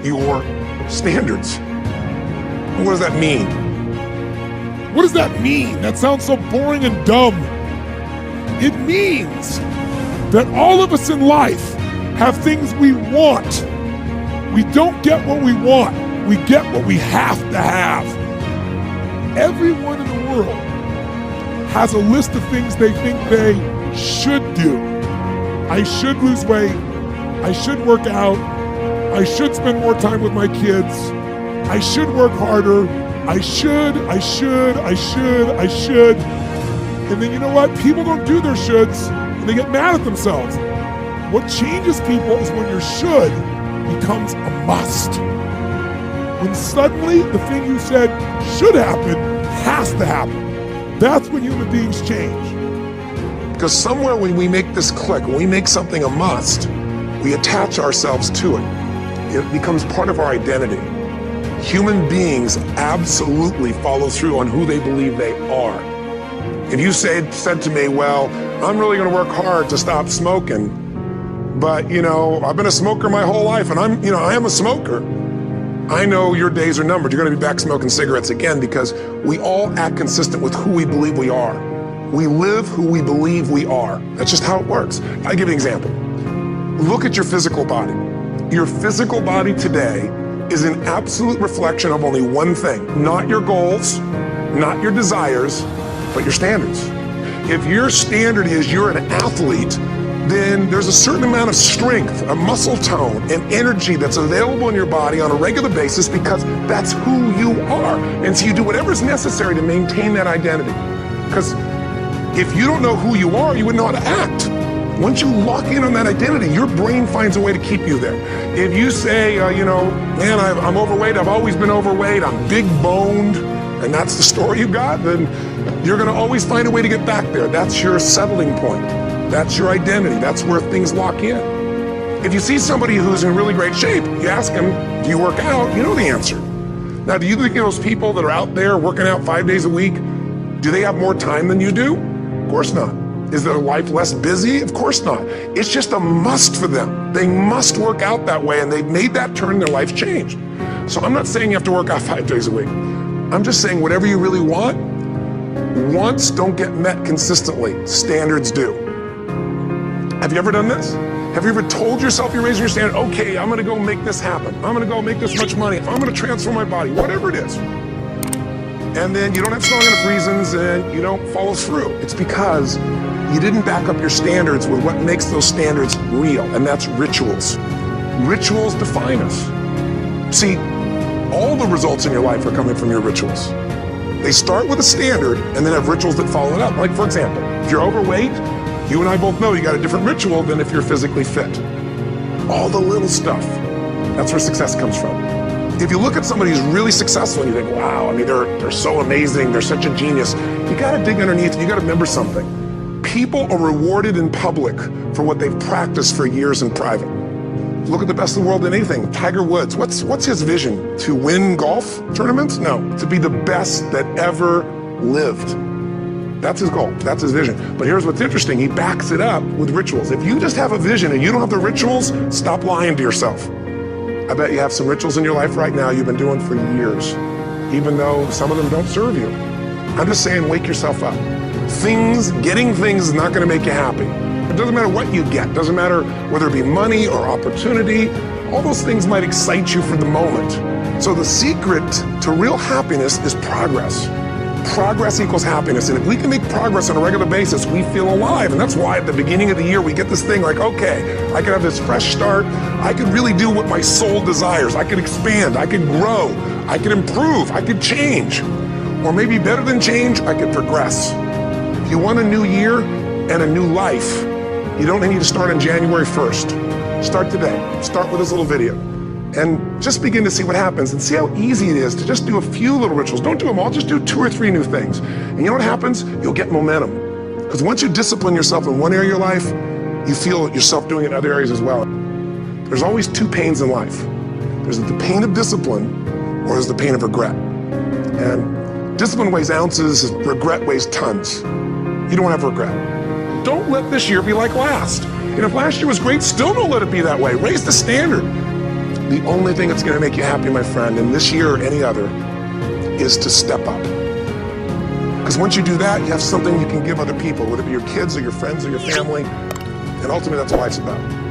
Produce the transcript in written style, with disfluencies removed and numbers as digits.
your standards. What does that mean? What does that mean? That sounds so boring and dumb. It means that all of us in life have things we want. We don't get what we want. We get what we have to have. Everyone in the world has a list of things they think they should do. I should lose weight. I should work out. I should spend more time with my kids. I should work harder. I should. And then you know what? People don't do their shoulds and they get mad at themselves. What changes people is when your should becomes a must. When suddenly the thing you said should happen has to happen. That's when human beings change. Because somewhere when we make this click, when we make something a must, we attach ourselves to it. It becomes part of our identity. Human beings absolutely follow through on who they believe they are. If you said to me, well, I'm really gonna work hard to stop smoking, but I've been a smoker my whole life and I am a smoker. I know your days are numbered. You're gonna be back smoking cigarettes again because we all act consistent with who we believe we are. We live who we believe we are. That's just how it works. I'll give you an example. Look at your physical body. Your physical body today is an absolute reflection of only one thing, not your goals, not your desires, but your standards. If your standard is you're an athlete, then there's a certain amount of strength, a muscle tone, and energy that's available in your body on a regular basis because that's who you are. And so you do whatever's necessary to maintain that identity. Because if you don't know who you are, you wouldn't know how to act. Once you lock in on that identity, your brain finds a way to keep you there. If you say, man, I'm overweight, I've always been overweight, I'm big boned, and that's the story you got, then you're gonna always find a way to get back there. That's your settling point. That's your identity. That's where things lock in. If you see somebody who's in really great shape, you ask them, do you work out? You know the answer. Now, do you think those people that are out there working out 5 days a week, do they have more time than you do? Of course not. Is their life less busy? Of course not. It's just a must for them. They must work out that way, and they've made that turn, their life's changed. So I'm not saying you have to work out 5 days a week. I'm just saying whatever you really want, wants don't get met consistently. Standards do. Have you ever done this? Have you ever told yourself you're raising your standard? Okay, I'm gonna go make this happen. I'm gonna go make this much money. I'm gonna transform my body, whatever it is. And then you don't have strong enough reasons and you don't follow through. It's because you didn't back up your standards with what makes those standards real, and that's rituals. Rituals define us. See, all the results in your life are coming from your rituals. They start with a standard and then have rituals that follow it up. Like, for example, if you're overweight, you and I both know you got a different ritual than if you're physically fit. All the little stuff, that's where success comes from. If you look at somebody who's really successful and you think, wow, I mean, they're so amazing, they're such a genius, you gotta dig underneath, you gotta remember something. People are rewarded in public for what they've practiced for years in private. Look at the best in the world in anything. Tiger Woods, what's his vision? To win golf tournaments? No, to be the best that ever lived. That's his goal, that's his vision. But here's what's interesting, he backs it up with rituals. If you just have a vision and you don't have the rituals, stop lying to yourself. I bet you have some rituals in your life right now you've been doing for years, even though some of them don't serve you. I'm just saying, wake yourself up. Getting things is not gonna make you happy. It doesn't matter what you get, doesn't matter whether it be money or opportunity, all those things might excite you for the moment. So the secret to real happiness is progress. Progress equals happiness, and if we can make progress on a regular basis, we feel alive, and that's why at the beginning of the year we get this thing like, okay, I could have this fresh start, I could really do what my soul desires, I could expand, I could grow, I could improve, I could change, or maybe better than change, I could progress. If you want a new year and a new life, you don't need to start on January 1st. Start today, start with this little video. And just begin to see what happens and see how easy it is to just do a few little rituals. Don't do them all, just do 2 or 3 new things. And you know what happens? You'll get momentum. Because once you discipline yourself in one area of your life, you feel yourself doing it in other areas as well. There's always 2 pains in life. There's the pain of discipline, or there's the pain of regret. And discipline weighs ounces, regret weighs tons. You don't have regret. Don't let this year be like last. And if last year was great, still don't let it be that way. Raise the standard. The only thing that's going to make you happy, my friend, in this year or any other, is to step up. Because once you do that, you have something you can give other people, whether it be your kids or your friends or your family, and ultimately that's what life's about.